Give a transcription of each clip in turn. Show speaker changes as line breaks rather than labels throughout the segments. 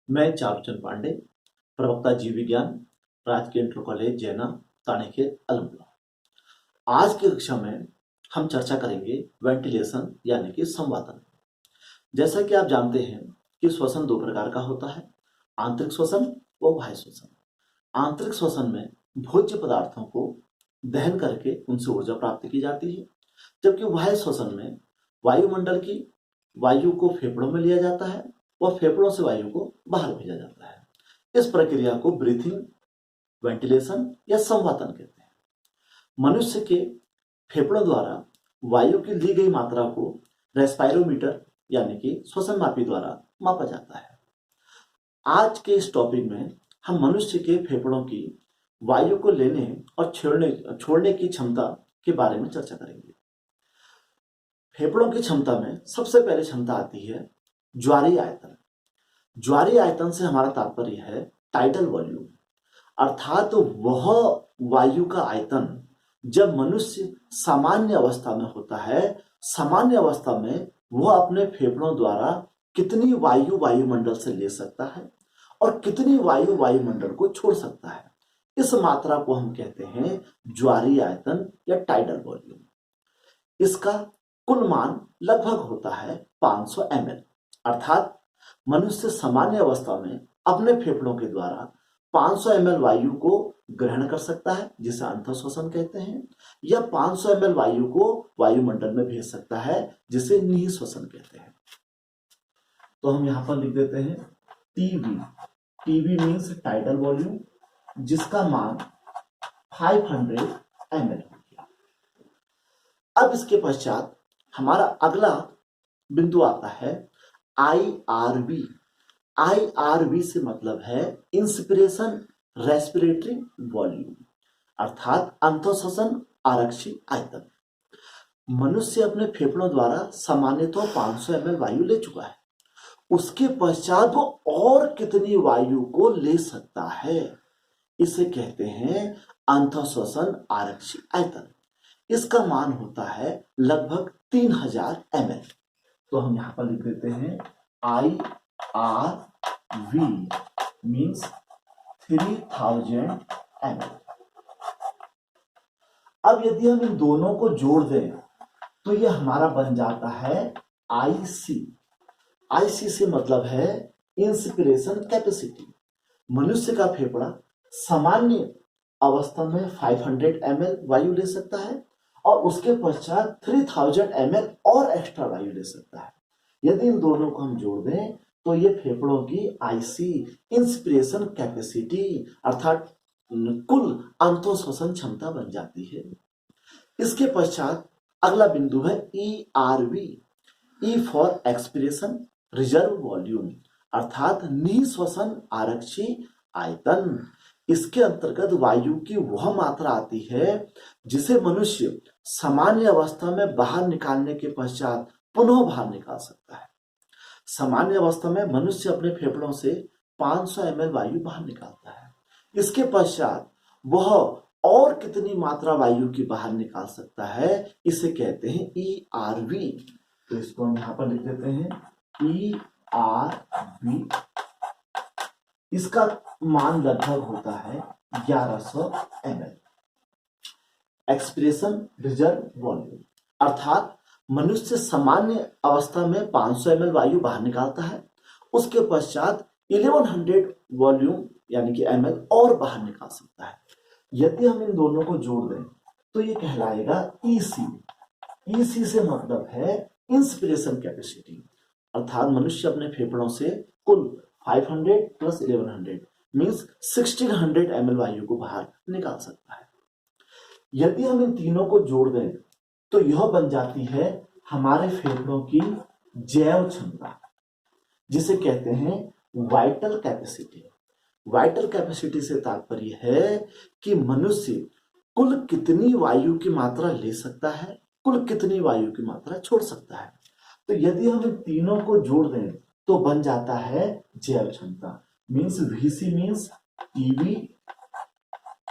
मैं चारुचंद पांडे, प्रवक्ता जीव विज्ञान, राजकीय इंटर कॉलेज जैना, तानेखेत, अलमोड़ा। आज की कक्षा में हम चर्चा करेंगे वेंटिलेशन यानी कि संवातन। जैसा कि आप जानते हैं कि श्वसन दो प्रकार का होता है, आंतरिक श्वसन व बाह्य श्वसन। आंतरिक श्वसन में भोज्य पदार्थों को दहन करके उनसे ऊर्जा प्राप्त की जाती है, जबकि बाह्य श्वसन में वायुमंडल की वायु को फेफड़ों में लिया जाता है और फेफड़ों से वायु को बाहर भेजा जाता है। इस प्रक्रिया को ब्रीथिंग, वेंटिलेशन या संवातन कहते हैं। मनुष्य के फेफड़ों द्वारा वायु की ली गई मात्रा को रेस्पायरोमीटर यानी कि श्वसन मापी द्वारा मापा जाता है। आज के इस टॉपिक में हम मनुष्य के फेफड़ों की वायु को लेने और छोड़ने की क्षमता के बारे में चर्चा करेंगे। फेफड़ों की क्षमता में सबसे पहले क्षमता आती है ज्वारीय आयतन। ज्वारीय आयतन से हमारा तात्पर्य है टाइडल वॉल्यूम, अर्थात वह वायु का आयतन जब मनुष्य सामान्य अवस्था में होता है। सामान्य अवस्था में वह अपने फेफड़ों द्वारा कितनी वायु वायुमंडल से ले सकता है और कितनी वायु वायुमंडल को छोड़ सकता है, इस मात्रा को हम कहते हैं ज्वारीय आयतन या टाइडल वॉल्यूम। इसका कुल मान लगभग होता है 500 ml, अर्थात मनुष्य सामान्य अवस्था में अपने फेफड़ों के द्वारा 500 ml वायु को ग्रहण कर सकता है, जिसे अंतःश्वसन कहते हैं, या 500 ml वायु को वायुमंडल में भेज सकता है, जिसे निःश्वसन कहते हैं। तो हम यहां पर लिख देते हैं TV. TV means tidal volume, जिसका मान 500 ml हो गया। अब इसके पश्चात हमारा अगला बिंदु आता है IRV। IRV से मतलब है इंस्पिरेशन रेस्पिरेटरी वॉल्यूम, अर्थात अंतःश्वसन आरक्षी आयतन। मनुष्य अपने फेफड़ों द्वारा सामान्यतः 500 ml वायु ले चुका है, उसके पश्चात वो और कितनी वायु को ले सकता है, इसे कहते हैं अंतःश्वसन आरक्षी आयतन। इसका मान होता है लगभग 3000 ml। तो हम यहां पर लिख देते हैं IRV मीन्स 3000 ml। अब यदि हम इन दोनों को जोड़ दें तो यह हमारा बन जाता है IC। IC से मतलब है इंस्पिरेशन कैपेसिटी। मनुष्य का फेफड़ा सामान्य अवस्था में 500 ml वायु ले सकता है और उसके पश्चात 3000 ml और एक्स्ट्रा वायु ले सकता है। यदि इन दोनों को हम जोड़ दें तो ये फेफड़ों की IC इंस्पिरेशन कैपेसिटी अर्थात कुल अंतःश्वसन क्षमता बन जाती है। इसके पश्चात अगला बिंदु है ERV। E for expiration reserve volume, अर्थात निःश्वसन आरक्षी आयतन। इसके अंतर्गत वायु की वह मात्रा आती है जिसे मनुष्य सामान्य अवस्था में बाहर निकालने के पश्चात पुनः बाहर निकाल सकता है। सामान्य अवस्था में मनुष्य अपने फेफड़ों से 500 ml वायु बाहर निकालता है। इसके पश्चात वह और कितनी मात्रा वायु की बाहर निकाल सकता है, इसे कहते हैं ERV। तो इसको हम यहां पर लिख देते हैं ERV। इसका मान लगभग होता है 1100 ml। एक्सप्रेशन रिजर्व वॉल्यूम, अर्थात मनुष्य सामान्य अवस्था में 500 ml वायु बाहर निकालता है, उसके पश्चात 1100 वॉल्यूम यानी कि ml और बाहर निकाल सकता है। यदि हम इन दोनों को जोड़ दें तो ये कहलाएगा EC। EC से मतलब है इंस्पिरेशन कैपेसिटी, अर्थात मनुष्य अपने फेफड़ों से कुल 500 प्लस 1100 मीन्स 1600 ml वायु को बाहर निकाल सकता है। यदि हम इन तीनों को जोड़ दें तो यह बन जाती है हमारे फेफड़ों की जैव क्षमता, जिसे कहते हैं वाइटल कैपेसिटी। वाइटल कैपेसिटी से तात्पर्य है कि मनुष्य कुल कितनी वायु की मात्रा ले सकता है, कुल कितनी वायु की मात्रा छोड़ सकता है। तो यदि हम इन तीनों को जोड़ दें तो बन जाता है जैव क्षमता, means VC means TV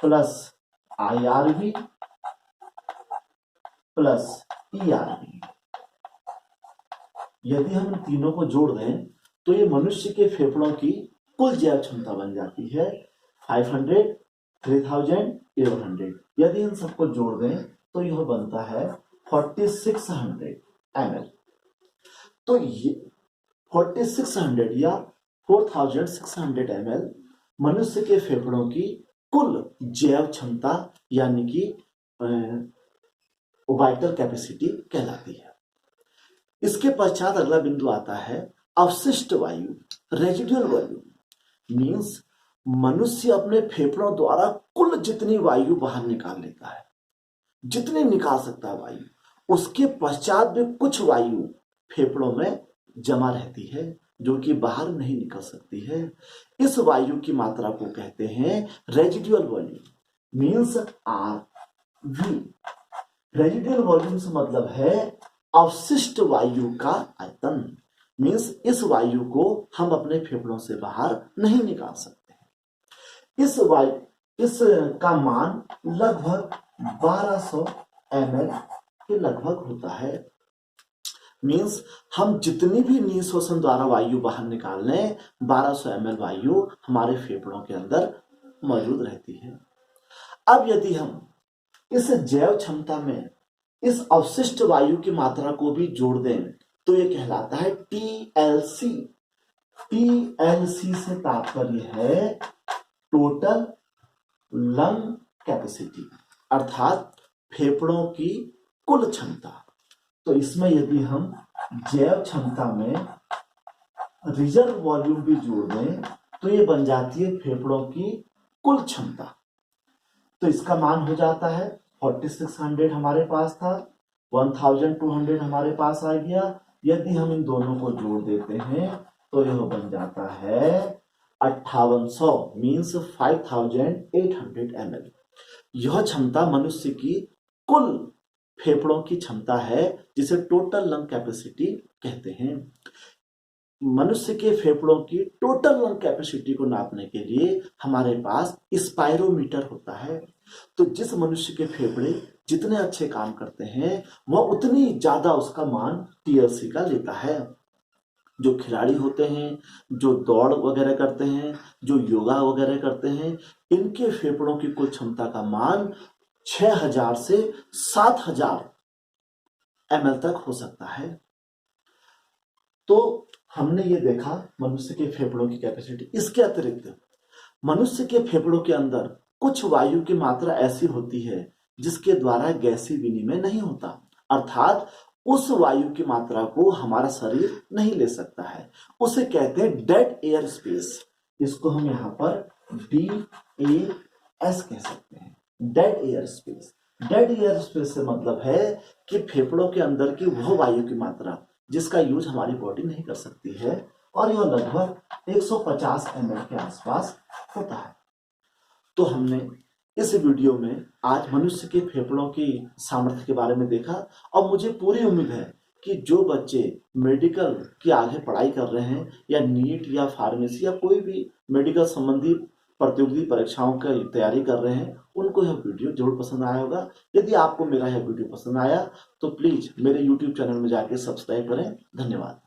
plus IRV plus ERV। यदि हम इन तीनों को जोड़ दें तो ये मनुष्य के फेफड़ों की कुल जैव क्षमता बन जाती है 500, 3000, 1100। यदि इन सबको जोड़ दें तो यह बनता है 4600 ml। तो ये 4600 या 4600 ml मनुष्य के फेफड़ों की कुल जैव क्षमता यानी कि वाइटल कैपेसिटी कहलाती है। इसके पश्चात अगला बिंदु आता है अवशिष्ट वायु, रेजिडुअल वॉल्यूम। मींस मनुष्य अपने फेफड़ों द्वारा कुल जितनी वायु बाहर निकाल लेता है, जितनी निकाल सकता है वायु, उसके पश्चात भी कुछ वायु फेफड़ों में जमा रहती है जो कि बाहर नहीं निकल सकती है। इस वायु की मात्रा को कहते हैं residual volume, means RV। Residual volume से मतलब है अवशिष्ट वायु का आयतन। मींस इस वायु को हम अपने फेफड़ों से बाहर नहीं निकाल सकते। इस का मान लगभग 1200 ml के लगभग होता है। मींस हम जितनी भी निःश्वासन द्वारा वायु बाहर निकाल लें, 1200 ml वायु हमारे फेफड़ों के अंदर मौजूद रहती है। अब यदि हम इस जैव क्षमता में इस अवशिष्ट वायु की मात्रा को भी जोड़ दें तो यह कहलाता है TLC। TLC से तात्पर्य है टोटल लंग कैपेसिटी, अर्थात फेफड़ों की कुल क्षमता। तो इसमें यदि हम जैव क्षमता में रिजर्व वॉल्यूम भी जोड़ दें तो ये बन जाती है फेफड़ों की कुल क्षमता। तो इसका मान हो जाता है 4600 हमारे पास था, 1200 हमारे पास आ गया। यदि हम इन दोनों को जोड़ देते हैं तो यह बन जाता है 5800, मींस 5800 ml। यह क्षमता मनुष्य की कुल फेफड़ों की क्षमता है जिसे टोटल लंग कैपेसिटी कहते हैं। मनुष्य के फेफड़ों की टोटल लंग कैपेसिटी को नापने के लिए हमारे पास स्पायरोमीटर होता है। तो जिस मनुष्य के फेफड़े जितने अच्छे काम करते हैं वह उतनी ज्यादा उसका मान TLC का लेता है। जो खिलाड़ी होते हैं, जो दौड़ वगैरह करते हैं, जो योगा वगैरह करते हैं, इनके फेफड़ों की कुल क्षमता का मान 6000 से 7000 ml तक हो सकता है। तो हमने ये देखा मनुष्य के फेफड़ों की कैपेसिटी। इसके अतिरिक्त मनुष्य के फेफड़ों के अंदर कुछ वायु की मात्रा ऐसी होती है जिसके द्वारा गैसीय विनिमय नहीं होता, अर्थात उस वायु की मात्रा को हमारा शरीर नहीं ले सकता है। उसे कहते हैं डेड एयर स्पेस। इसको हम यहाँ पर DAS कह सकते हैं, dead air space. Dead air space से मतलब है कि फेफड़ों के अंदर की वह वायु की मात्रा जिसका यूज हमारी बॉडी नहीं कर सकती है, और यह लगभग 150 ml के आसपास होता है। तो हमने इस वीडियो में आज मनुष्य के फेफड़ों की सामर्थ्य के बारे में देखा, और मुझे पूरी उम्मीद है कि जो बच्चे मेडिकल की आगे पढ़ाई कर रहे हैं या नीट या फार्मेसी या कोई भी मेडिकल संबंधी प्रतियोगी परीक्षाओं की तैयारी कर रहे हैं उनको यह वीडियो जरूर पसंद आया होगा। यदि आपको मेरा यह वीडियो पसंद आया तो प्लीज मेरे YouTube चैनल में जाके सब्सक्राइब करें। धन्यवाद।